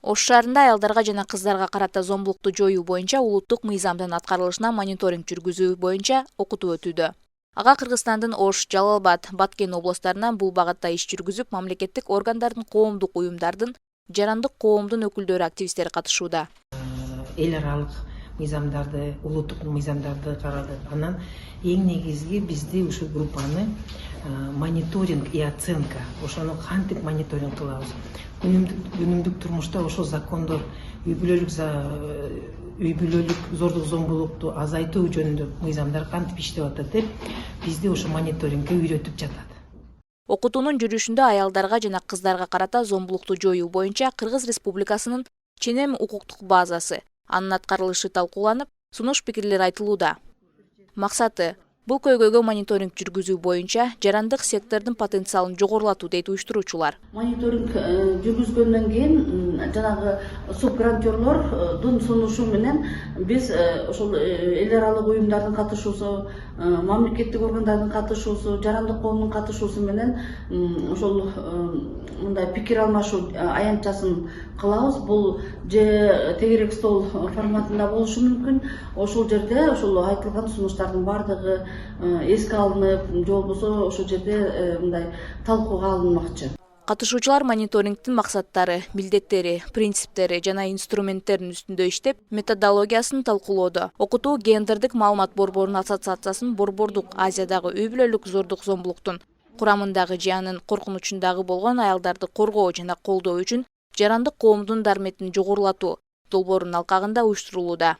Ош шаарында аялдарга жана кыздарга карата зомбулукту жоюу боюнча улуттук мыйзамдын аткарылышына мониторинг жүргүзүү боюнча окутуу өтүүдө. Ага Кыргызстандын Ош, Жалал-Абад, Баткен областарынан бул багытта иш жүргүзүп, мамлекеттик органдардын, коомдук уюмдардын, жарандык коомдун өкүлдөрү, активисттери катышууда. Эл аралык мыйзамдарды, улуттук мыйзамдарды карадык. Анан эң негизги бизде ушул группаны мониторинг и оценка. Ошону кантип мониторинг кылабыз? Күнүмдүк турмушта ошол закондор үй бүлөлүк зордук зомбулукту азайтуу жөнүндө мыйзамдар кантип иштеп атат деп бизди ошо мониторингге үйрөтүп жатат. Окутуунун жүрүшүндө аялдарга жана кыздарга карата зомбулукту жоюу боюнча Кыргыз Республикасынын ченем укуктук базасы, анын аткарылышы талкууланып, сунуш-пикирлер айтылууда. Максаты бул көйгөйгө мониторинг жүргүзүү боюнча жарандык сектордун потенциалын жогорулатуу дейт уюштуруучулар. Мониторинг жүргүзгөндөн кийин жанагы субгрантерлордун сунушу менен биз ошол эл аралык уюмдардын катышуусу, мамлекеттик органдардын катышуусу, жарандык коомдун катышуусу менен ошол мындай пикир алмашуу аянтчасын кылабыз. Бул же тегерек стол форматында болушу мүмкүн. Ошол жерде ошол айтылган сунуштардын бардыгы эске алынып, же болбосо ошол жерде мындай талкууга алынмакчы. Катышуучулар мониторингдин максаттары, милдеттери, принциптери жана инструменттерин үстүндө иштеп, методологиясын талкуулоодо. Окутуу гендердик маалымат борборунун ассоциациясынын борбордук Азиядагы үй бүлөлүк зордук зомбулуктун курамындагы же анын коркунучундагы болгон аялдарды коргоо жана колдоо үчүн жарандык коомдун дарметин жогорулатуу долбоорунун алкагында уюштурулууда.